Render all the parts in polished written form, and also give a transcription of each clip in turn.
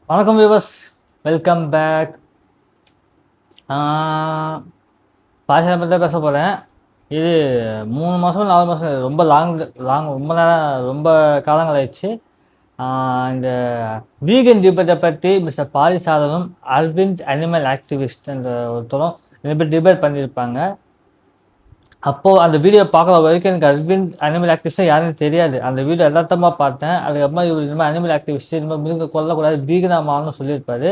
வணக்கம் viewers, welcome back. பாஷா பற்றி பேச போகிறேன். இது 3 மாதம் 4 மாதம் ரொம்ப ரொம்ப நேரம் ரொம்ப காலங்கள் ஆயிடுச்சு. இந்த வீகன் டிபேட்டை பற்றி மிஸ்டர் பாரிசாரனும் அரவிந்த் அனிமல் ஆக்டிவிஸ்ட் என்ற ஒருத்தரும் ரெண்டு பேர் டிபேட் பண்ணியிருப்பாங்க. அப்போது அந்த வீடியோ பார்க்குற வரைக்கும் எனக்கு அரவிந்த் அனிமல் ஆக்டிவிஸ்ட்டும் யாருன்னு தெரியாது. அந்த வீடியோ எல்லாத்தமாக பார்த்தேன். அதுக்கப்புறமா இவர் இந்த மாதிரி அனிமல் ஆக்டிவிஸ்ட் இந்த மாதிரி மிருக கொல்லக்கூடாது வீகனாக மாறணும்னு சொல்லியிருப்பாரு.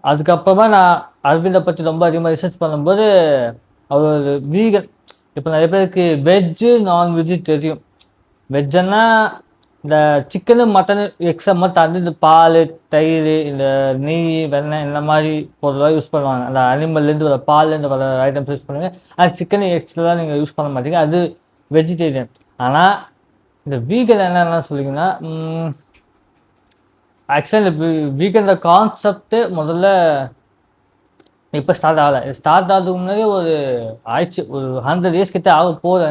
அதுக்கப்புறமா நான் அரவிந்தை பற்றி ரொம்ப அதிகமாக ரிசர்ச் பண்ணும்போது அவர் வீகன். இப்போ நிறைய பேருக்கு வெஜ்ஜு நான்வெஜ்ஜு தெரியும். வெஜ்ஜுன்னா இந்த சிக்கனு மட்டனு எக்ஸாம் தாண்டி இந்த பால் தயிர் இந்த நெய் வெண்ணெய் இந்த மாதிரி பொருளாக யூஸ் பண்ணுவாங்க. அந்த அனிமல்லேருந்து வர பால்லேருந்து வர ஐட்டம்ஸ் யூஸ் பண்ணுவாங்க. அது சிக்கன் எக்ஸ்ட்ரா நீங்கள் யூஸ் பண்ண மாட்டீங்க, அது வெஜிடேரியன். ஆனால் இந்த வீகன் என்னென்னு சொல்லிங்கன்னா, ஆக்சுவலாக இந்த வீகன் கான்செப்ட்டு முதல்ல இப்போ ஸ்டார்ட் ஆகலை. ஸ்டார்ட் ஆகிறதுக்கு முன்னாடி ஒரு ஆயிடுச்சு, ஒரு 100 இயர்ஸ் கிட்ட ஆக போகுது.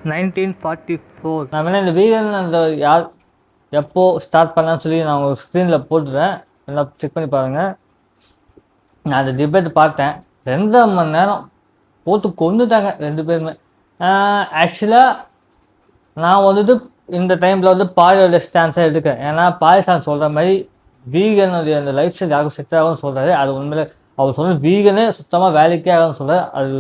1944. நான் வேணால் இந்த வீகன் அந்த யார் எப்போது ஸ்டார்ட் பண்ணான்னு சொல்லி நான் உங்கள் ஸ்க்ரீனில் போட்டுறேன், எல்லாம் செக் பண்ணி பாருங்கள். நான் அந்த டிபேட் பார்த்தேன், 2 மணி நேரம் போட்டு கொண்டுட்டாங்க 2 பேருமே. ஆக்சுவலாக நான் வந்துட்டு இந்த டைமில் வந்து பாலியோட ஸ்டான்ஸாக எடுக்கிறேன். ஏன்னா பாலிஸ்தான் சொல்கிற மாதிரி வீகனுடைய அந்த லைஃப் ஸ்டைல் யாருக்கும் செட் ஆகும்னு சொல்கிறாரு. அது உண்மையில் அவர் சொன்ன வீகனே சுத்தமாக வேலைக்கே ஆகும்னு சொல்கிறார். அது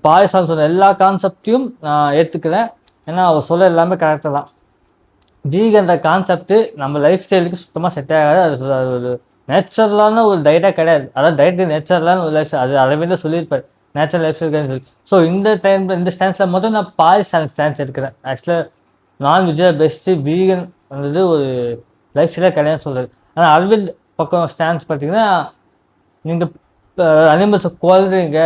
பாலிஸ்தான் சொன்ன எல்லா கான்செப்டையும் நான் ஏற்றுக்கிறேன். ஏன்னா அவர் சொல்ல எல்லாமே கரெக்டாக தான். வீகன்ற கான்செப்ட்டு நம்ம லைஃப் ஸ்டைலுக்கு சுத்தமாக செட் ஆகாது. அது ஒரு நேச்சுரலான ஒரு டயட்டாக கிடையாது. அதாவது டயட்டுக்கு நேச்சுரலான ஒரு லைஃப் ஸ்டைல், அது அளவே சொல்லியிருப்பார், நேச்சுரல் லைஃப் ஸ்டைல்னு சொல்லி. ஸோ இந்த டைமில் இந்த ஸ்டான்ஸில் மட்டும் நான் ஸ்டான்ஸ் எடுக்கிறேன். ஆக்சுவலாக நான்வெஜ்ஜாக பெஸ்ட்டு, வீகன் வந்தது ஒரு லைஃப் ஸ்டைலாக கிடையாதுன்னு சொல்கிறது. ஆனால் அரவிந்த் பக்கம் ஸ்டான்ஸ் பார்த்தீங்கன்னா, நீங்கள் அனிமல்ஸை கொல்றீங்க,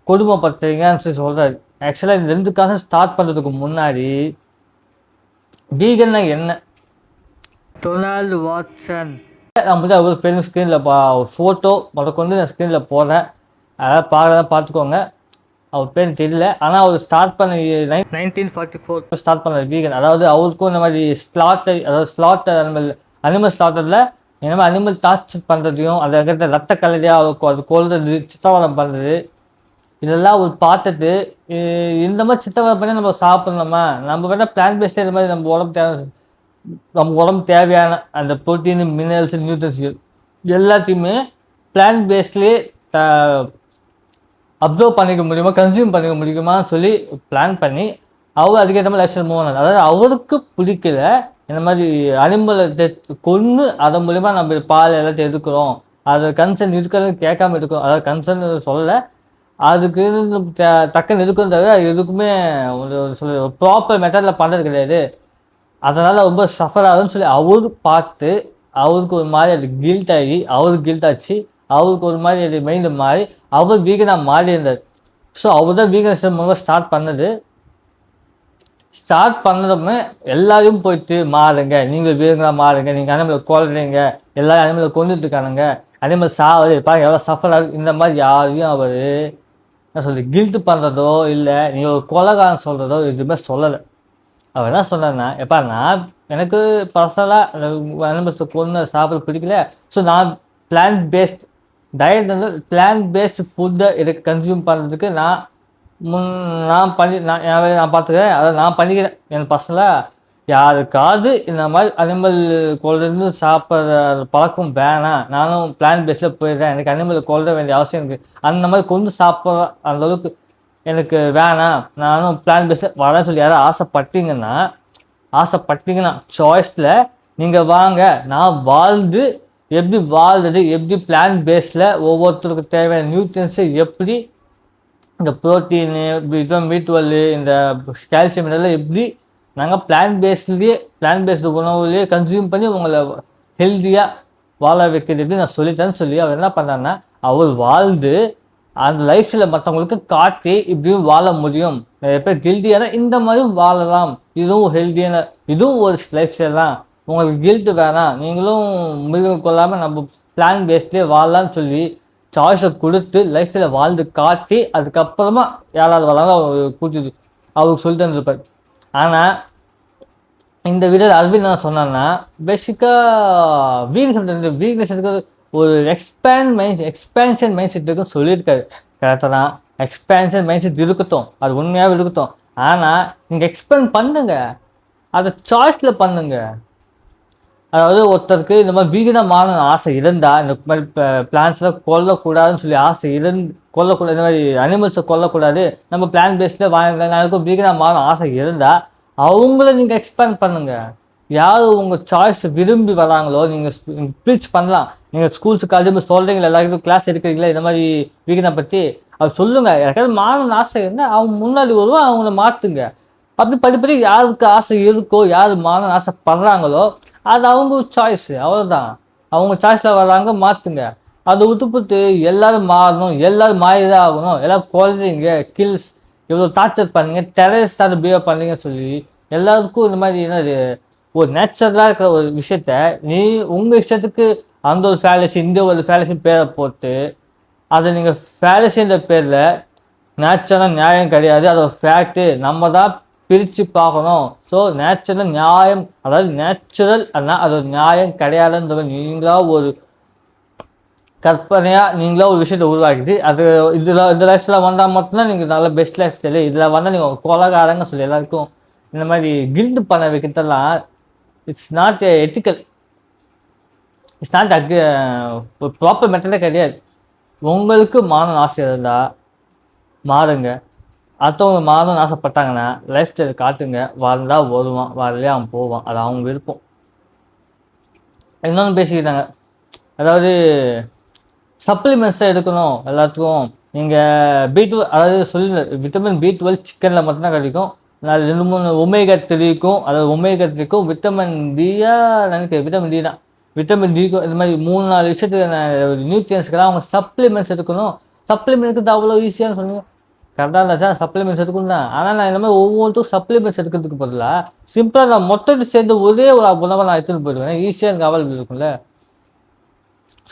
கொடுமைப்படுத்துறீங்கன்னு சொல்லி சொல்கிறாரு. ஆக்சுவலாக இந்த 2 கான்செப்ட் ஸ்டார்ட் பண்ணுறதுக்கு முன்னாடி வீகன்னா என்ன, டொனால்டு வாட்சன் நான் வந்து அவர் பேர் ஸ்க்ரீனில் ஒரு ஃபோட்டோ முதற்கொண்டு நான் ஸ்க்ரீனில் போடுறேன், அதாவது பார்த்துக்கோங்க. அவர் பேர் தெரியல, ஆனால் அவர் ஸ்டார்ட் பண்ண 1944 ஸ்டார்ட் பண்ண வீகன். அதாவது அவருக்கும் இந்த மாதிரி ஸ்லாட்டர் அனிமல் ஸ்லாட்டரில் இந்த மாதிரி அனிமல் டார்ச்சர் பண்ணுறதையும் அதை இருக்கிற ரத்த கலரியாக அவருக்கு அது கொள்வது, சித்தவரம் பண்ணுறது, இதெல்லாம் ஒரு பார்த்துட்டு இந்த மாதிரி சித்தவரம் பண்ணி நம்ம சாப்பிட்ணுமா, நம்ம வேணால் பிளான் பேஸ்டே இந்த மாதிரி நம்ம உடம்பு தேவையான அந்த ப்ரோட்டீன், மினரல்ஸ், நியூட்ரன்ஸ் எல்லாத்தையுமே பிளான் பேஸ்ட்லேயே அப்சர்வ் பண்ணிக்க முடியுமா, கன்சியூம் பண்ணிக்க முடியுமான்னு சொல்லி பிளான் பண்ணி அவர் அதுக்கேற்ற மாதிரி லைஃப் ஸ்டைல் மூவ் ஆனார். அதாவது அவருக்கு பிடிக்கல இந்த மாதிரி அனிமலை கொன்று அதன் மூலிமா நம்ம பால் எல்லாத்தையும் எடுக்கிறோம், அது கன்சர்ன் இருக்கிறது கேட்காம எடுக்கிறோம். அதாவது கன்சர்ன் சொல்லலை, அதுக்கு டக்குன்னு எதுக்கும் தவிர அது எதுக்குமே ஒரு ப்ராப்பர் மெத்தடில் பண்ணுறது கிடையாது. அதனால் ரொம்ப சஃபர் ஆகுதுன்னு சொல்லி அவரு பார்த்து அவருக்கு ஒரு மாதிரி அது கில்ட் ஆகி அவருக்கு கில்ட் ஆச்சு. அவருக்கு ஒரு மாதிரி அது மைண்டு மாறி அவர் வீகனாக மாறி இருந்தார். ஸோ அவர் தான் வீகன் மூலமாக ஸ்டார்ட் பண்ணதுமே எல்லாரையும் போயிட்டு மாறுங்க, நீங்கள் வீகனாக மாறுங்க, நீங்கள் அனிமலை கொல்றீங்க, எல்லாரும் அனிமலை கொண்டுட்டு இருக்கானுங்க, அனிமல் சாவது பாருங்க எவ்வளோ சஃபர் ஆகுது, இந்த மாதிரி யாரையும் அவர் என்ன சொல்லி கில்ட் பண்ணுறதோ இல்லை நீங்கள் ஒரு கொலைகாரன் சொல்கிறதோ எதுவுமே சொல்லலை. அவர் என்ன சொன்னார்னா, எப்பா நான் எனக்கு பர்சனலாக அனிமல்ஸை கொண்டு சாப்பிட பிடிக்கல, ஸோ நான் பிளான்ட் பேஸ்ட் டயட் வந்து பிளான்ட் பேஸ்ட் ஃபுட்டை இதுக்கு கன்சியூம் பண்ணுறதுக்கு நான் பார்த்துக்கிறேன், அதை நான் பண்ணிக்கிறேன். எனக்கு பர்சனலாக யாருக்காவது இந்த மாதிரி அனிமல் கொள்றது சாப்பிட்ற பழக்கம் வேணாம், நானும் பிளான்ட் பேஸ்டில் போயிடுறேன், எனக்கு அனிமல் கொல்ல வேண்டிய அவசியம் இருக்குது, அந்த மாதிரி கொண்டு சாப்பிட்ற அந்தளவுக்கு எனக்கு வேணாம், நானும் பிளான் பேஸில் வரேன்னு சொல்லி யாரும் ஆசைப்பட்டீங்கன்னா சாய்ஸில் நீங்கள் வாங்க. நான் எப்படி வாழ்றது, எப்படி பிளான் பேஸில் ஒவ்வொருத்தருக்கு தேவையான நியூட்ரியன்ஸு, எப்படி இந்த ப்ரோட்டீனு, B12, இந்த கால்சியம் இதெல்லாம் எப்படி நாங்கள் பிளான் பேஸ்டு உணவுலேயே கன்சியூம் பண்ணி உங்களை ஹெல்த்தியாக வாழ வைக்கிறது எப்படி நான் சொல்லித்தரேன்னு சொல்லி அவர் என்ன பண்ணாருன்னா, அவர் வாழ்ந்து அந்த லைஃப் ஸ்டைலை மற்றவங்களுக்கு காட்டி இப்படியும் வாழ முடியும், நிறைய பேர் கில்ட்டியான இந்த மாதிரியும் வாழலாம், இதுவும் ஹெல்த்தியான இதுவும் ஒரு லைஃப் ஸ்டைல் தான், உங்களுக்கு கில்ட்டு வேணாம், நீங்களும் மிருகம் கொள்ளாமல் நம்ம பிளான் பேஸ்ட்லேயே வாழலான்னு சொல்லி சாய்ஸை கொடுத்து லைஃப் ஸ்டைலை வாழ்ந்து காட்டி அதுக்கப்புறமா யாராவது வரலாம் அவர் கூட்டிட்டு அவருக்கு சொல்லி தந்துருப்பார். ஆனால் இந்த வீடியோவில் அரவிந்த் நான் சொன்னேன்னா பேசிக்காக வீக்னஸ் இருக்கிறது ஒரு எக்ஸ்பேன்ஷன் மைண்ட் செட் இருக்குன்னு சொல்லியிருக்காரு. கரெக்டாக தான், எக்ஸ்பேன்ஷன் மைண்ட் செட் இருக்கட்டும், அது உண்மையாகவே இருக்கட்டும். ஆனால் நீங்கள் எக்ஸ்பேண்ட் பண்ணுங்க, அதை சாய்ஸில் பண்ணுங்க. அதாவது ஒருத்தருக்கு இந்த மாதிரி வீகனமான ஆசை இருந்தால், இந்த மாதிரி பிளான்ஸ்லாம் கொல்லக்கூடாதுன்னு சொல்லி ஆசை கொல்லக்கூடாது, இந்த மாதிரி அனிமல்ஸை கொல்லக்கூடாது, நம்ம பிளான் பேஸில் யாருக்கும் வீகனமான ஆசை இருந்தால் அவங்கள நீங்கள் எக்ஸ்பேண்ட் பண்ணுங்கள். யார் உங்கள் சாய்ஸ் விரும்பி வராங்களோ நீங்கள் ப்ளீச் பண்ணலாம். நீங்கள் ஸ்கூல்ஸு காலேஜ் சொல்கிறீங்களா, எல்லாருக்கும் கிளாஸ் எடுக்கிறீங்களா இந்த மாதிரி வீகனை பற்றி, அவர் சொல்லுங்கள். யாருக்காவது மாறணும்னு ஆசை இருந்தால் அவங்க முன்னாடி வருவோம், அவங்கள மாற்றுங்க. அப்படி படிப்படி யாருக்கு ஆசை இருக்கோ, யார் மாறணும்னு ஆசைப்படுறாங்களோ அது அவங்க சாய்ஸு, அவ்வளோதான். அவங்க சாய்ஸில் வர்றாங்க, மாற்றுங்க. அதை விட்டுப்புட்டு எல்லோரும் மாறணும், எல்லோரும் மாறிதான் ஆகணும், எல்லோரும் குழந்தைங்க கில்ஸ் இவ்வளோ டார்ச்சர் பண்ணுங்க, டெரரிஸ்டாக பிஹேவ் பண்ணுங்கன்னு சொல்லி எல்லாருக்கும் இந்த மாதிரி என்னது ஒரு நேச்சுரலாக இருக்கிற ஒரு விஷயத்த நீ உங்கள் இஷ்டத்துக்கு அந்த ஒரு ஃபேலசி இந்த ஒரு ஃபேலசி பேரை போட்டு அதை நீங்கள் ஃபேலசின்ற பேரில் நேச்சுரலாக நியாயம் கிடையாது, அது ஒரு ஃபேக்ட்டு, நம்ம தான் பிரித்து பார்க்கணும். ஸோ நேச்சுரல் நியாயம், அதாவது நேச்சுரல் ஆனால் அது ஒரு நியாயம் கிடையாதுன்ற நீங்களாக ஒரு கற்பனையாக நீங்களா ஒரு விஷயத்தை உருவாக்கிட்டு அது இந்த லைஃப்பில் வந்தால் மட்டும்தான் நீங்கள் நல்ல பெஸ்ட் லைஃப் தெரியும். இதில் வந்தால் நீங்கள் கொலகாரங்க சொல்லி எல்லாருக்கும் இந்த மாதிரி கில்டு பண்ண வைக்கிறதெல்லாம் it's not ethical, it's not ஒரு ப்ராப்பர் மெத்தடே கிடையாது. உங்களுக்கு மாறணும்னு ஆசை இருந்தால் மாறுங்க, அடுத்தவங்க மாறணும்னு ஆசைப்பட்டாங்கன்னா லைஃப் ஸ்டைல் காட்டுங்க. வாழ்ந்தால் வருவான், வரலையே அவன் போவான், அது அவங்க விருப்பம். இன்னொன்று பேசிக்கிட்டாங்க, அதாவது சப்ளிமெண்ட்ஸாக எடுக்கணும் எல்லாத்துக்கும். நீங்கள் B12, அதாவது விட்டமின் B12 சிக்கனில் மட்டும்தான் கிடைக்கும். 2-3 ஒமேகா 3க்கும், அதாவது ஒமேகா 3க்கும் விட்டமின் டியா நினைக்கிறேன், விட்டமின் டி தான், விட்டமின் டிக்கும் இந்த மாதிரி 3-4 விஷயத்துக்கு நியூட்ரியன்ஸ்க்கெல்லாம் அவங்க சப்ளிமெண்ட்ஸ் எடுக்கணும். சப்ளிமெண்ட்க்கு அவ்வளோ ஈஸியானு சொன்னீங்க, கரெக்டாக இருந்தாச்சா? சப்ளிமெண்ட்ஸ் எடுக்கணும் தான். ஆனால் நான் இந்த மாதிரி ஒவ்வொருத்துக்கும் சப்ளிமெண்ட்ஸ் எடுக்கிறதுக்கு பதிலாக சிம்பிளாக நான் மொத்தத்தை சேர்ந்து ஒரே ஒரு உணவை நான் எடுத்துகிட்டு போயிடுவேன், ஈஸியாக எனக்கு அவைலபிள் இருக்கும்ல.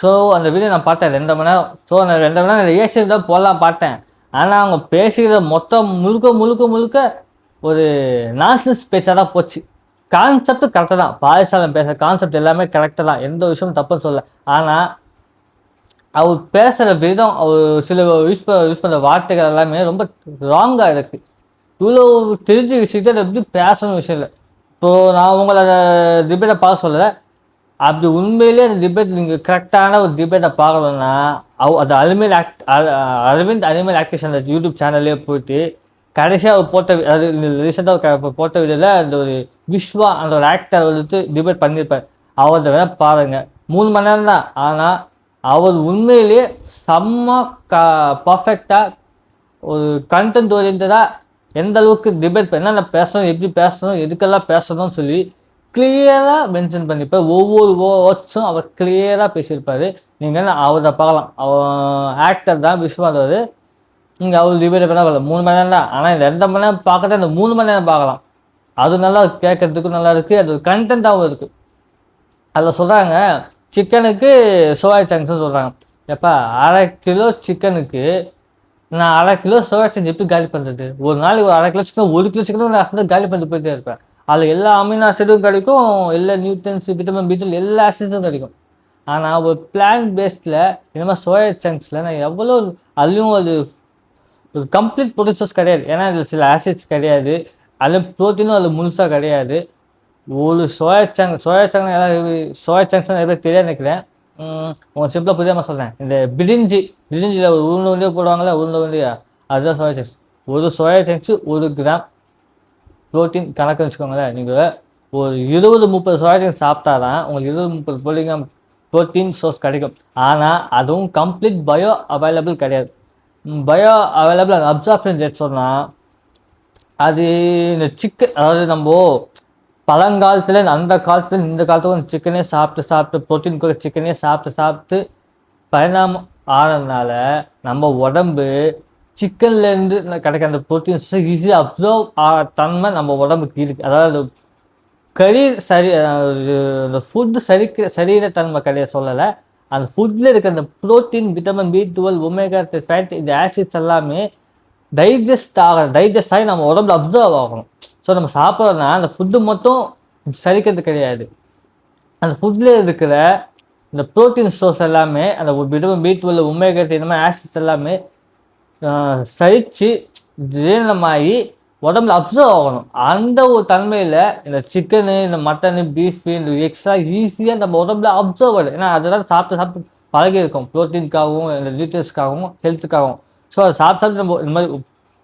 ஸோ அந்த வீடியோ நான் பார்த்தேன் 2 மணி நேரம். ஸோ அந்த 2 மணி நேரம் ரியாக்ஷன் தான் போடலாம் பார்த்தேன். ஆனால் அவங்க பேசுகிற மொத்தம் முழுக்க ஒரு நான்சென்ஸ் பேச்சாக தான் போச்சு. கான்செப்ட் கரெக்டாக தான், பாரிசாலம் பேசுகிற கான்செப்ட் எல்லாமே கரெக்டாக தான், எந்த விஷயமும் தப்புன்னு சொல்ல. ஆனால் அவர் பேசுகிற விதம், அவர் சில யூஸ் பண்ணுற வார்த்தைகள் எல்லாமே ரொம்ப ராங்காக இருக்குது. இவ்வளோ தெரிஞ்ச விஷயத்தை எப்படி பேசணும் விஷயம் இல்லை. இப்போது நான் உங்களை டிபேட்டை பார்க்க சொல்லலை, அப்படி உண்மையிலே அந்த டிபேட் நீங்கள் கரெக்டான ஒரு டிபேட்டை பார்க்கணுன்னா அது அரவிந்த் அனிமல் ஆக்டிவேஷன் அந்த யூடியூப் சேனல்லே போயிட்டு கடைசியாக அவர் போட்ட, அது ரீசெண்டாக போட்ட வீடியோவில் அந்த ஒரு விஸ்வா அந்த ஒரு ஆக்டர் வந்துட்டு டிபேட் பண்ணியிருப்பார். அவர்கிட்ட வேணால் பாருங்கள், 3 மணி நேரம் தான். ஆனால் அவர் உண்மையிலேயே செம்ம பர்ஃபெக்டாக ஒரு கண்டென்ட் ஓரியன்டாக எந்த அளவுக்கு டிபேட் என்னென்ன பேசணும், எப்படி பேசணும், எதுக்கெல்லாம் பேசணும்னு சொல்லி கிளியராக மென்ஷன் பண்ணியிருப்பார். ஒவ்வொரு வேர்ட்ஸும் அவர் கிளியராக பேசியிருப்பார். நீங்கள் அவரை பார்க்கலாம், ஆக்டர் தான் விஸ்வாதவர். நீங்கள் அவர் டிபேட் பண்ணால் பார்க்கலாம், 3 மணி நேரம் தான். ஆனால் இந்த 2 மணி நேரம் பார்க்கறது அந்த 3 மணி நேரம் பார்க்கலாம். அது நல்லா கேட்கறதுக்கும் நல்லா இருக்குது, அது கண்டென்ட்டாகவும் இருக்குது. அதில் சொல்கிறாங்க சிக்கனுக்கு சோயா சங்க்ஸ்ன்னு சொல்கிறாங்க. எப்போ 1/2 கிலோ சிக்கனுக்கு நான் 1/2 கிலோ சோயா சங்க்ஸ் எப்படி காலி பண்ணுறது? ஒரு நாளைக்கு ஒரு 1/2 கிலோ சிக்கன் 1 கிலோ சிக்கனும் நான் காலி பண்ணிட்டு போயிட்டே இருப்பேன். அதில் எல்லா அமினோ ஆசிடும் கிடைக்கும், எல்லா நியூட்ரியன்ஸ் விட்டமின் B12 எல்லா ஆசிட்ஸும் கிடைக்கும். ஆனால் ஒரு பிளான் பேஸ்டில் இந்த மாதிரி சோயா சங்க்ஸில் நான் எவ்வளோ அதுலேயும் ஒரு கம்ப்ளீட் ப்ரோட்டீன் சோர்ஸ் கிடையாது. ஏன்னா இதில் சில ஆசிட்ஸ் கிடையாது, அதில் ப்ரோட்டீனும் அதில் முழுசாக கிடையாது. ஒரு சோயா சங்க்ஸ் நிறைய பேர் தெரியாது நினைக்கிறேன். உங்களுக்கு சிம்பிளாக புரியாமல் சொல்கிறேன். இந்த பிரிஞ்சியில் ஒரு உருண்டை வண்டியாக போடுவாங்களே, உருண்டை வண்டியா, அதுதான் சோயா சங்க்ஸ். ஒரு சோயா சங்க்ஸு 1 கிராம் ப்ரோட்டீன் கணக்கு வச்சுக்கோங்களேன். நீங்கள் ஒரு 20-30 சோயா சங்க்ஸ் சாப்பிட்டா தான் உங்களுக்கு 20-30 ப்ரோட்டீன் சோர்ஸ் கிடைக்கும். ஆனால் அதுவும் கம்ப்ளீட் பயோ அவைலபிள் கிடையாது. பயோ அவைலபிள் அப்சார்ப்ஷன் ரேட் சொன்னால் அது இந்த சிக்கன், அதாவது நம்ம பழங்காலத்தில் அந்த காலத்தில் இந்த காலத்துக்கும் சிக்கனே சாப்பிட்டு ப்ரோட்டீன் கூட சிக்கனே சாப்பிட்டு பரிணாமம் ஆனதுனால நம்ம உடம்பு சிக்கன்லேருந்து கிடைக்கிற அந்த ப்ரோட்டீன்ஸ் ஈஸியாக அப்சர்வ் ஆகிற தன்மை நம்ம உடம்புக்கு இருக்குது. அதாவது கறி அந்த ஃபுட்டு சரீர தன்மை கிடையாது சொல்லலை, அந்த ஃபுட்டில் இருக்கிற அந்த protein, vitamin B12, omega fat, இந்த ஆசிட்ஸ் எல்லாமே டைஜஸ்ட் ஆகி நம்ம உடம்புல அப்சர்வ் ஆகணும். ஸோ நம்ம சாப்பிட்றதுனா அந்த ஃபுட்டு மட்டும் சரிக்கிறது கிடையாது. அந்த ஃபுட்டில் இருக்கிற இந்த ப்ரோட்டீன் சோர்ஸ் எல்லாமே அந்த விட்டமின் B12 ஒமேகா 3 இந்த மாதிரி ஆசிட்ஸ் எல்லாமே சரித்து ஜீரணமாகி உடம்புல அப்சர்வ் ஆகணும். அந்த ஒரு தன்மையில் இந்த சிக்கனு, இந்த மட்டனு, பீஃபு, இந்த எக்ஸ்ட்ரா ஈஸியாக நம்ம உடம்புல அப்சர்வ் ஆகுது. ஏன்னா அதெல்லாம் சாப்பிட்டு சாப்பிட்டு பழகியிருக்கோம். ப்ரோட்டீனுக்காகவும் இந்த நியூட்ரியன்ஸ்க்காகவும் ஹெல்த்துக்காகவும். ஸோ அதை சாப்பிட்டு சாப்பிட்டு நம்ம இந்த மாதிரி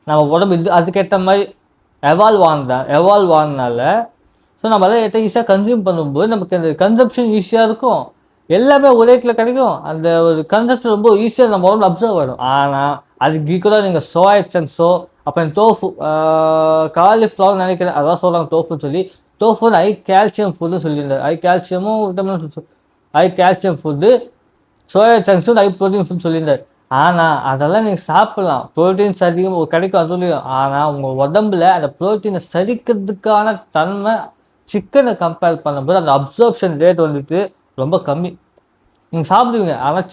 நம்ம உடம்பு அதுக்கேற்ற மாதிரி எவால்வ் ஆனதுனால ஸோ நம்ம அதை ஈஸியாக கன்சியூம் பண்ணும்போது நமக்கு அந்த கன்சப்ஷன் ஈஸியாக இருக்கும். எல்லாமே ஒரே இடத்துல கிடைக்கும். அந்த ஒரு கன்சப்ஷன் ரொம்ப ஈஸியாக நம்ம உடம்புல அப்சர்வ் ஆகிடும். ஆனால் அதுக்கு ஈக்குவலாக நீங்கள் சோயா சங்க்ஸோ அப்புறம் டோஃபு, காலிஃப்ளவர் நினைக்கிறேன் அதான் சொல்கிறாங்க டோஃபுன்னு சொல்லி. டோஃபு வந்து ஹை கால்சியம் ஃபுட்டுன்னு சொல்லியிருந்தார். ஹை கால்சியமும் vitamin high calcium food, soya சங்க்ஸும் ஹை ப்ரோட்டீன் ஃபுட் சொல்லியிருந்தார். ஆனால் அதெல்லாம் நீங்கள் சாப்பிட்லாம், ப்ரோட்டீன்ஸ் அதிகம் கிடைக்கும் அதுலேயும். ஆனால் உங்கள் உடம்புல அந்த ப்ரோட்டீனை சரிக்கிறதுக்கான தன்மை சிக்கனை கம்பேர் பண்ணும்போது அந்த அப்சர்ப்ஷன் ரேட் வந்துட்டு ரொம்ப கம்மி. நீங்கள் சாப்பிடுவீங்க, ஆனால்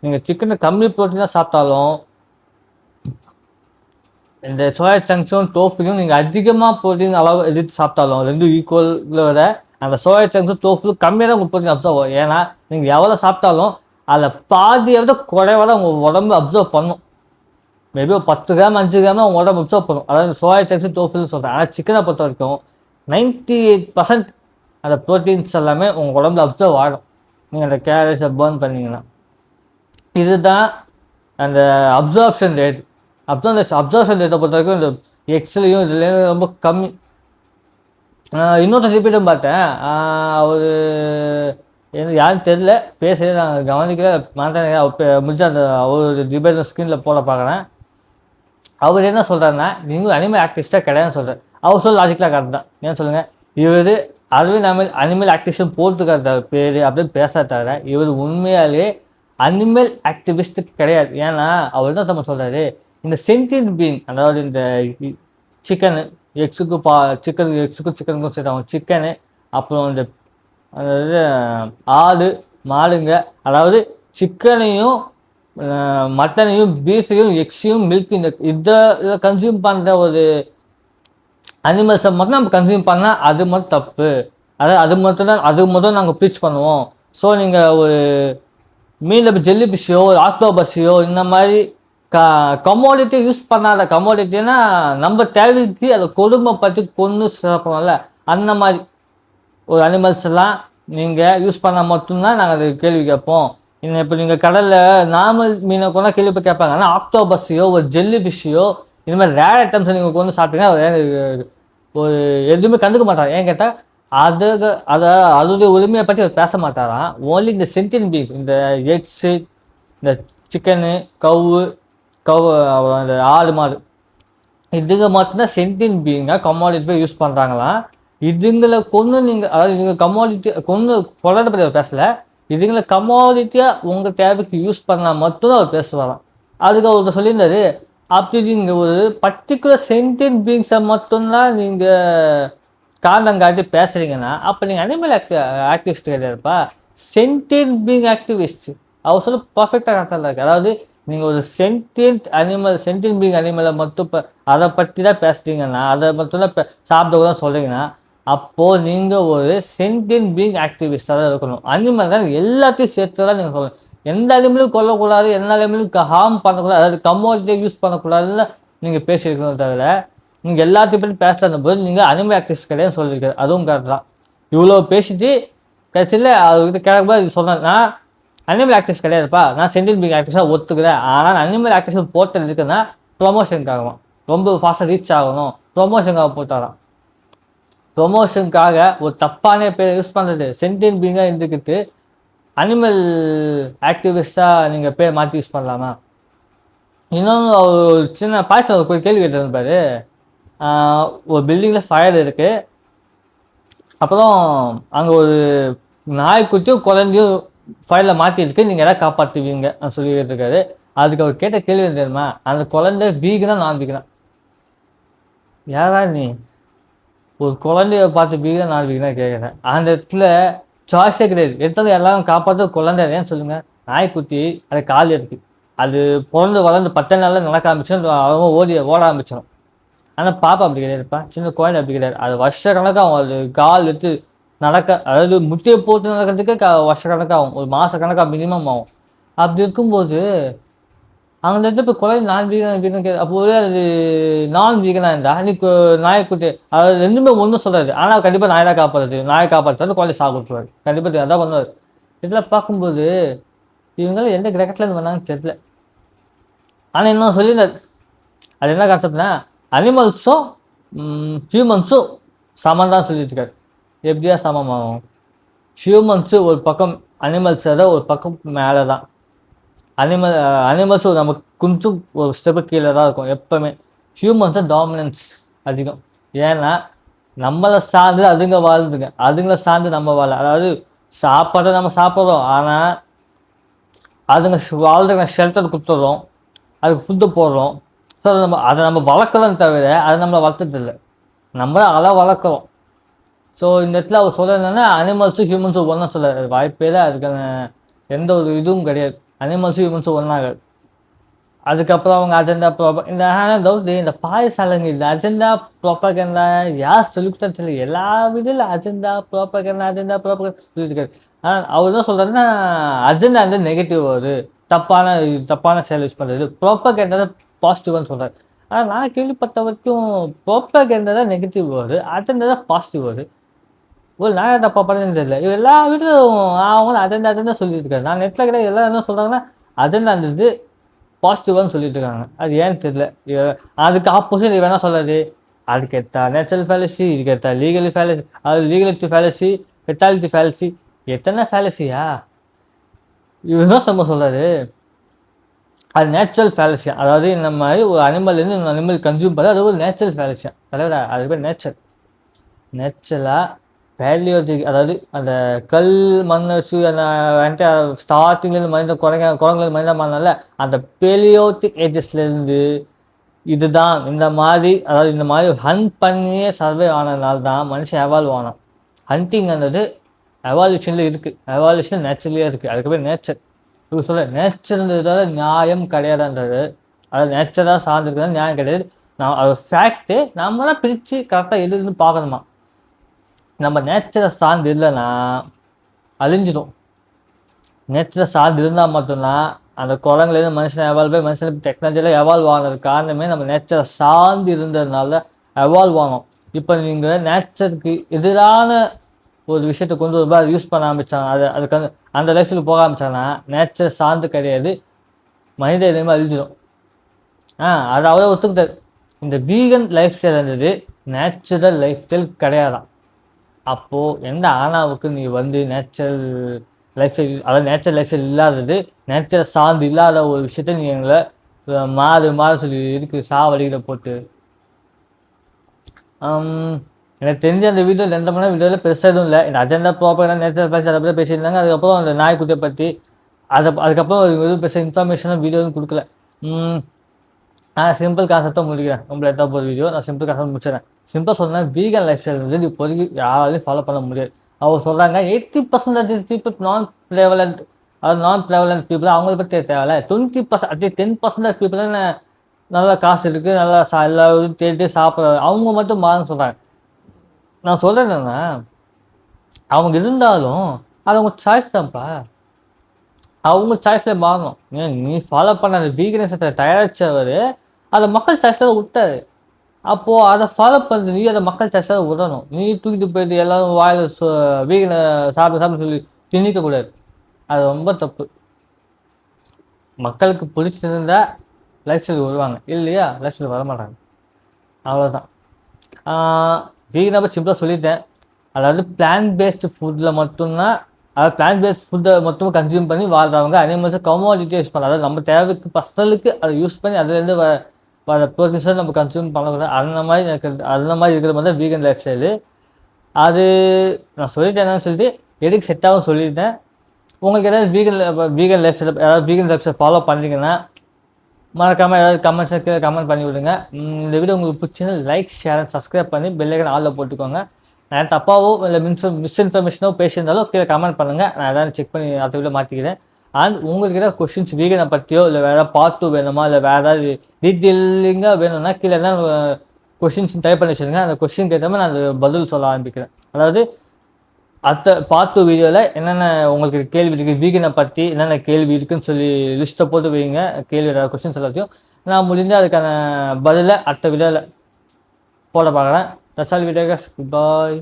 நீங்கள் சிக்கனை கம்மி ப்ரோட்டீனாக சாப்பிட்டாலும் இந்த சோயா சங்க்ஸும் டோஃபுலையும் நீங்கள் அதிகமாக ப்ரோட்டீன் அளவு எடுத்து சாப்பிட்டாலும் ரெண்டும் ஈக்குவலோட அந்த சோயா சங்க்ஸும் டோஃபுலும் கம்மியாக தான் உங்கள் ப்ரோட்டீன் அப்சர்வ் ஆகும். ஏன்னா நீங்கள் எவ்வளோ சாப்பிட்டாலும் அதில் பாதியை விட குறைவாக உங்கள் உடம்பு அப்சர்வ் பண்ணும். மேபி ஒரு 10 கிராம் 5 கிராம் உங்கள் உடம்பு அப்சர்வ் பண்ணும். அதாவது சோயா சங்க்ஸும் டோஃபுன்னு சொல்கிறேன். ஆனால் சிக்கனை பொறுத்த வரைக்கும் 98% அந்த ப்ரோட்டீன்ஸ் எல்லாமே உங்கள் உடம்புல அப்சர்வ் ஆகும் நீங்கள் அந்த கேலரிஸை பர்ன் பண்ணிங்கன்னா. இதுதான் அந்த அப்சர்ப்ஷன் ரேட். அப்சர்ப்ஷன் ரேட்டை பொறுத்த வரைக்கும் இந்த எக்ஸ்லையும் இதுலேயும் ரொம்ப கம்மி. இன்னொரு ரிப்பீட்டும் பார்த்தேன், அவர் யாரும் தெரில பேச நான் கவனிக்கல மாட்டேன் முடிஞ்ச அந்த ஒரு டிபேட் ஸ்க்ரீனில் போட பார்க்குறேன். அவர் என்ன சொல்கிறாருன்னா நீங்கள் அனிமல் ஆக்டிவிஸ்டாக கிடையாதுன்னு சொல்கிறார். அவர் சொல்ல லாஜிக்கலாக கரெக்ட் தான். ஏன்னு சொல்லுங்கள், இவர் அரவிந்த் அனிமல் ஆக்டிவிஸ்ட் போட்டுக்கிறார் பேர் அப்படின்னு பேசாட்டார இவர் உண்மையாலே அனிமல் ஆக்டிவிஸ்ட் கிடையாது. ஏன்னா அவர் தான் நம்ம சொல்கிறாரு, இந்த சென்டியன்ட் பீயிங், அதாவது இந்த சிக்கனு சிக்கனுக்கும் சேர்த்தாங்க சிக்கனு, அப்புறம் இந்த அதாவது ஆடு மாடுங்க, அதாவது சிக்கனையும் மட்டனையும் பீஃபையும் எக்ஸையும் மில்க் இதை கன்சியூம் பண்ணுற ஒரு அனிமல்ஸை மட்டும் நம்ம கன்சியூம் பண்ணால் அது மட்டும் தப்பு. அதாவது அது மட்டும் நாங்கள் ப்ரீச் பண்ணுவோம். ஸோ நீங்கள் ஒரு மீனில் ஜெல்லி ஃபிஷ்ஷோ ஒரு ஆக்டோபஸையோ இந்த மாதிரி கமோடிட்டியை யூஸ் பண்ணாத, கமோடிட்டின்னா நம்ம தேவைக்கு அதை கொடுமை பற்றி கொண்டு சாப்பிட்றோம்ல, அந்த மாதிரி ஒரு அனிமல்ஸ் எல்லாம் நீங்கள் யூஸ் பண்ணால் மட்டும்தான் நாங்கள் அது கேள்வி கேட்போம். இன்னும் இப்போ நீங்கள் கடலில் நார்மல் மீனை கொண்டா கேள்வி கேட்பாங்க. ஆனால் ஆக்டோபஸையோ ஒரு ஜெல்லி ஃபிஷ்ஷையோ இந்த மாதிரி ரேர் ஐட்டம்ஸை நீங்கள் கொண்டு சாப்பிட்டீங்கன்னா ஒரு எதுவுமே கண்டுக்க மாட்டார். ஏன் கேட்டால் அதோடைய உரிமையை பற்றி அவர் பேச மாட்டாராம். ஓன்லி இந்த சென்டியன்ட் பீங், இந்த எக்ஸு, இந்த சிக்கனு, கவு அந்த ஆடு மாடு, இதுங்க மட்டும்தான் சென்டியன்ட் பீயிங்காக கமாடிட்டி போய் யூஸ் பண்ணுறாங்களாம். இதுங்களை கொண்டு நீங்கள், அதாவது இதுங்க கமாடிட்டி கொண்டு கொள்ளாத பற்றி அவர் பேசலை, இதுங்களை கமாடிட்டியாக உங்கள் தேவைக்கு யூஸ் பண்ணால் மட்டும்தான் அவர் பேசுவாராம். அதுக்கு அவர் சொல்லியிருந்தாரு, அப்படி நீங்கள் ஒரு பர்டிகுலர் சென்டியன்ட் பீயிங்ஸை மட்டும்தான் நீங்கள் காரணம் காட்டி பேசுகிறீங்கன்னா அப்போ நீங்கள் அனிமல் ஆக்டிவிஸ்ட் கிடையாதுப்பா, சென்டியன்ட் பீயிங் ஆக்டிவிஸ்ட். அவர் சொல்ல பர்ஃபெக்டாக கரெக்டாக இருக்குது. அதாவது நீங்கள் ஒரு சென்டியன்ட் பீயிங் அனிமலை மட்டும் அதை பற்றி தான் பேசுகிறீங்கன்னா, அதை மட்டும் தான் சாப்பிட்டு சொல்கிறீங்கன்னா, அப்போது நீங்கள் ஒரு சென்டியன்ட் பீயிங் ஆக்டிவிஸ்டாக தான் இருக்கணும். அனிமல் தான் எல்லாத்தையும் சேர்த்து தான் நீங்கள் சொல்லணும். எந்த அனிமலும் கொல்லக்கூடாது, எந்த அனிமலும் ஹார்ம் பண்ணக்கூடாது, அதாவது கமோடிட்டியை யூஸ் பண்ணக்கூடாதுன்னு நீங்கள் பேசியிருக்கணும். தவிர நீங்கள் எல்லாத்தையும் பற்றி பேசுகிற போது நீங்கள் அனிமல் ஆக்டிவிஸ்ட் கிடையாது சொல்லியிருக்காரு. அதுவும் கரெக்ட் தான். இவ்வளோ பேசிட்டு கட்சியில் அவர்கிட்ட கேட்கும்போது சொன்னேன், நான் அனிமல் ஆக்டிவிஸ்ட் கிடையாதுப்பா, நான் சென்டியன்ட் பீயிங் ஆக்டிவிஸ்டாக ஒத்துக்கிறேன். ஆனால் அனிமல் ஆக்டிவிஸ்ட் போட்டது இருக்குன்னா ப்ரொமோஷனுக்காகவும், ரொம்ப ஃபாஸ்ட்டாக ரீச் ஆகணும், ப்ரொமோஷனுக்காக போட்டாராம். ப்ரொமோஷனுக்காக ஒரு தப்பான பேர் யூஸ் பண்ணுறது, சென்டியன்ட் பீயிங்காக இருந்துக்கிட்டு அனிமல் ஆக்டிவிஸ்டாக நீங்கள் பேர் மாற்றி யூஸ் பண்ணலாமா? இன்னொன்று ஒரு சின்ன பாய்ச்சல் ஒரு கேள்வி கேட்டிருப்பாரு. ஒரு பில்டிங்கில் ஃபயர் இருக்குது, அப்புறம் அங்கே ஒரு நாய்க்குட்டியும் குழந்தையும் ஃபயரில் மாற்றிருக்கு, நீங்கள் எல்லாம் காப்பாற்றுவீங்க சொல்லிக்கிட்டு இருக்காரு. அதுக்கு அவர் கேட்ட கேள்வி தெரியுமா, அந்த குழந்தை வீகனா நான் வீகனா? யாரா நீ ஒரு குழந்தைய பார்த்து வீகனா நான் வீகனா கேட்குறேன்? அந்த இடத்துல சாய்ஸே கிடையாது, எடுத்தாலும் எல்லாரும் காப்பாற்ற குழந்தை ஏன்னு சொல்லுங்கள். நாய்க்குட்டி அது கால் இருக்குது, அது பிறந்து வளர்ந்து 10 நாளில் நடக்க ஆரம்பிச்சோம், அவங்க ஓட ஆரம்பிச்சிடும். ஆனால் பாப்பா அப்படி கிடையாதுப்பா, சின்ன குழந்தை அப்படி கிடையாது. அது வருஷக்கணக்காக ஆகும். அது கால் எடுத்து நடக்க, அதாவது முட்டியை போட்டு நடக்கிறதுக்கு வருஷக்கணக்காகும், ஒரு மாத கணக்காக மினிமம் ஆகும். அப்படி இருக்கும்போது அவங்க இடத்துல இப்போ குழந்தை நான் வீகன் வீகன் அப்போ அது நான் வீகனாக இருந்தா நீ நாய்க்குட்டி, அதாவது ரெண்டுமே ஒன்றும் சொல்கிறாரு. ஆனால் கண்டிப்பாக நாய் தான் காப்பாற்றுறது, நாயை காப்பாற்றுறது, குழந்தை சாப்பிட்டுருவாரு கண்டிப்பாக, அதான் பண்ணுவார். இதெல்லாம் பார்க்கும்போது இவங்களாம் எந்த கிரகத்துலேருந்து வந்தாங்கன்னு தெரியல. ஆனால் என்ன சொல்லியிருந்தார், அது என்ன கான்செப்ட்னா அனிமல்ஸும் ஹியூமன்ஸும் சமம் தான் சொல்லிட்டு இருக்காரு. எப்படியா சமமாகும்? ஹியூமன்ஸு ஒரு பக்கம், அனிமல்ஸை ஒரு பக்கம் மேலே தான். அனிமல்ஸும் நம்ம கொஞ்சம் ஒரு ஸ்டெப்பு கீழே தான் இருக்கும் எப்போவுமே. ஹியூமன்ஸை டாமினன்ஸ் அதிகம். ஏன்னா நம்மளை சார்ந்து அதுங்க வாழ்ந்துங்க, அதுங்களை சார்ந்து நம்ம வாழ. அதாவது சாப்பாடை நம்ம சாப்பிட்றோம், ஆனால் அதுங்க வாழ்றதுங்க ஷெல்டர் கொடுத்துட்றோம், அதுக்கு ஃபுட்டு போடுறோம். ஸோ அதை நம்ம வளர்க்குறோம் தவிர அதை நம்மளை வளர்த்துட்டு நம்ம அதை வளர்க்குறோம். ஸோ இந்த இடத்துல அவர் சொல்ல என்னன்னா அனிமல்ஸும் ஹியூமன்ஸும் ஒன்றா சொல்ல வாய்ப்பே இல்லை. அதுக்கான எந்த ஒரு இதுவும் கிடையாது. அனிமல்ஸும் ஹியூமன்ஸும் ஒன்றாக. அதுக்கப்புறம் அவங்க அஜெண்டா ப்ராப்பர் இந்த டவுட், இந்த பாயசாலைங்க இந்த அஜெண்டா ப்ராப்பகண்டா யார் சொல்லிவிட்டா தெரியல. எல்லா வீடியோவில் அஜெண்டா ப்ராப்பகண்டா சொல்லியிருக்காரு. ஆனால் அவர் தான் சொல்கிறாருன்னா அஜெண்டா வந்து நெகட்டிவ் வருது, தப்பான செயல் யூஸ் பண்ணுறது, ப்ராப்பகண்டா தான் பாசிட்டிவ்னு சொல்கிறார். ஆனால் நான் கேள்விப்பட்ட வரைக்கும் ப்ராப்பகண்டா தான் நெகட்டிவ் வருது, அஜெண்டா தான் பாசிட்டிவ் வருது. ஒரு நான் தப்பா பண்ணுன்னு தெரியல. இவர் எல்லா வீட்லையும் அவங்க அஜெண்டா சொல்லியிருக்காரு. நான் நெட்டில் கிடையாது, எல்லாம் என்ன சொல்கிறாங்கன்னா அஜெண்டா இருந்தது பாசிட்டிவான்னு சொல்லிட்டு இருக்காங்க. அது ஏன்னு தெரியல. அதுக்கு ஆப்போசிட் இது வேணா சொல்லாது, அதுக்கேற்ற நேச்சுரல் ஃபேலசி, இதுக்கேற்ற லீகலி ஃபேலசி, அது லீகலிட்டி ஃபேலசி, ஃபெட்டாலிட்டி ஃபேலசி, எத்தனை ஃபேலசியா இவதான் நம்ம சொல்கிறாரு. அது நேச்சுரல் ஃபேலசியா, அதாவது இந்த மாதிரி ஒரு அனிமல்லேருந்து இன்னொரு அனிமல் கன்சியூம் பண்ணது அது ஒரு நேச்சுரல் ஃபேலசியா. அதாவது அது பேர் நேச்சுரலாக பேலியோதிக், அதாவது அந்த கல் மண் வச்சு அந்த ஸ்டார்டிங்லேருந்து குரங்குலேருந்து மனித மாறினால அந்த பேலியோதிக் ஏஜஸ்லேருந்து இதுதான் இந்த மாதிரி, அதாவது இந்த மாதிரி ஹண்ட் பண்ணியே சர்வே ஆனதுனால தான் மனுஷன் எவால்வ் ஆனான். ஹண்டிங்கிறது எவால்யூஷனில் இருக்குது, எவால்யூஷன் நேச்சுரலியாக இருக்குது, அதுக்கு பேர் நேச்சர். இவங்க சொல்ல நேச்சர்ன்றதால நியாயம் கிடையாதுன்றது, அதாவது நேச்சராக சார்ந்திருக்கிறதா நியாயம் கிடையாது. அது ஃபேக்ட்டு, நம்ம தான் பிரித்து கரெக்டாக எதுன்னு பார்க்கணுமா. நம்ம நேச்சரை சார்ந்து இல்லைன்னா அழிஞ்சிடும். நேச்சரை சார்ந்து இருந்தால் மட்டும்தான் அந்த குரங்குலேருந்து மனுஷன் எவால்வ், மனுஷன் டெக்னாலஜியில் எவால்வ் ஆனதுக்கு காரணமே நம்ம நேச்சரை சார்ந்து இருந்ததுனால எவால்வ் ஆனோம். இப்போ நீங்கள் நேச்சருக்கு எதிரான ஒரு விஷயத்தை கொண்டு வரும்போது அதை யூஸ் பண்ண ஆரம்பித்தாங்க, அதுக்கு அந்த லைஃப்பில் போக ஆரம்பித்தாங்கன்னா நேச்சர் சார்ந்து கிடையாது, மனித இனிமேல் அழிஞ்சிடும். அதை அவரே ஒத்துக்கிட்டார். இந்த வீகன் லைஃப் ஸ்டைல் இருந்தது, நேச்சுரல் லைஃப் ஸ்டைல் கிடையாதான். அப்போது எந்த ஆணாவுக்கு நீ வந்து நேச்சுரல் லைஃப் ஸ்டைல், அதாவது நேச்சுரல் லைஃப் ஸ்டைல் இல்லாதது, நேச்சரை சார்ந்து இல்லாத ஒரு விஷயத்த நீ எங்களை மாறு சொல்லி இருக்குது சாவடிகளை போட்டு. எனக்கு தெரிஞ்ச அந்த வீடியோ 2 மணி நேரம் வீடியோவில் பெருசாக எதுவும் இல்லை. இந்த அஜெண்டா ப்ராப்பராக நேச்சுரல் பேசி அதை பற்றி பேசியிருந்தாங்க. அதுக்கப்புறம் அந்த நாய்க்குட்டியை பற்றி அதுக்கப்புறம் எதுவும் பெருசாக இன்ஃபர்மேஷனாக வீடியோவும் கொடுக்கல. சிம்பிள் கான்செப்டாக முடிக்கிறேன். ரொம்ப லேட்டாக போகிற வீடியோ, நான் சிம்பிள் கான்செப்ட் முடிச்சிடறேன். சிம்பிளாக சொன்னால் வீகன் லைஃப் ஸ்டைல் வந்து இப்போதைக்கு யாராலையும் ஃபாலோ பண்ண முடியாது. அவங்க சொல்கிறாங்க 80% பீப்புள் நான் ப்ரெவலண்ட் பீப்புள், அவங்கள பற்றி தேவையில்ல. 20% அட்லீஸ்ட் 10% பீப்புள் நல்லா காசு இருக்குது, நல்லா எல்லாரும் தேடி சாப்பிட்ற அவங்க மட்டும் மாறுன்னு சொல்கிறாங்க. நான் சொல்கிறேன் என்னன்னா, அவங்க இருந்தாலும் அது அவங்க சாய்ஸ் தான்ப்பா, அவங்க சாய்ஸில் மாறணும். ஏன் நீ ஃபாலோ பண்ண அந்த வீக்னஸை தயாரித்தவர் அதை மக்கள் சாய்ஸில் விட்டாரு. அப்போது அதை ஃபாலோ பண்ணுறது நீ அதை மக்கள் சாய்ஸில் விடணும். நீ தூக்கிட்டு போயிட்டு எல்லோரும் வாயில் வீகனை சாப்பிட சொல்லி திணிக்கக்கூடாது. அது ரொம்ப தப்பு. மக்களுக்கு பிடிச்சிருந்தா லைஃப் ஸ்டைல் வருவாங்க, இல்லையா லைஃப் ஸ்டைல் வரமாட்டாங்க. அவ்வளோதான். வீகனை பற்றி சிம்பிளாக சொல்லிட்டேன். அதாவது பிளான் பேஸ்டு ஃபுட்டில் மட்டும்தான், அதாவது பிளான் பேஸ்ட் ஃபுட்டை மொத்தமாக கன்சியூம் பண்ணி வாழ்றவங்க அனிமல்ஸை கமோடிட்டியாக யூஸ் பண்ணலாம். அதாவது நம்ம தேவைக்கு பர்சனலுக்கு அதை யூஸ் பண்ணி அதுலேருந்து வர ப்ரோட்டீன்ஸை நம்ம கன்சியூம் பண்ணக்கூடாது. அந்த மாதிரி இருக்கிற மாதிரி தான் வீகன் லைஃப் ஸ்டைலு. அது நான் சொல்லிட்டேன் என்னன்னு சொல்லிட்டு எதுக்கு செட் ஆகும் சொல்லிட்டேன். உங்களுக்கு ஏதாவது வீகன் லைஃப் ஸ்டைல், ஏதாவது வீகன் லைஃப் ஸ்டைல் ஃபாலோ பண்ணுறீங்கன்னா மறக்காமல் ஏதாவது கமெண்ட் பண்ணி விடுங்க. இந்த வீடியோ உங்களுக்கு பிடிச்சிருந்து லைக், ஷேர் அண்ட் சப்ஸ்கிரைப் பண்ணி பெல் ஐக்கான் ஆலில் போட்டுக்கோங்க. நான் தப்பாவோ இல்லை மிஸ்இன்ஃபர்மேஷனோ பேசியிருந்தாலும் கீழே கமெண்ட் பண்ணுங்கள், நான் எதாவது செக் பண்ணி அடுத்த வீடியோ மாற்றிக்கிறேன். அண்ட் உங்களுக்கு ஏதாவது கொஸ்டின்ஸ் வீகனை பற்றியோ இல்லை வேறு ஏதாவது பார்ட் 2 வேணுமா இல்லை வேறு ஏதாவது டீட்டெயிலிங்காக வேணும்னா கீழே தான் கொஷின்ஸ் டைப் பண்ணி வச்சுருங்க. அந்த கொஷின் ஏற்ற மாதிரி நான் அந்த பதில் சொல்ல ஆரம்பிக்கிறேன். அதாவது அடுத்த பார்ட் 2 வீடியோவில் என்னென்ன உங்களுக்கு கேள்வி இருக்குது, வீகனை பற்றி என்னென்ன கேள்வி இருக்குதுன்னு சொல்லி லிஸ்ட்டை போட்டு வைங்க. கேள்வி கொஷின்ஸ் எல்லாத்தையும் நான் முடிஞ்ச அதுக்கான பதிலை அடுத்த வீடியோவில் போட பார்க்குறேன். That's all video. பாய்.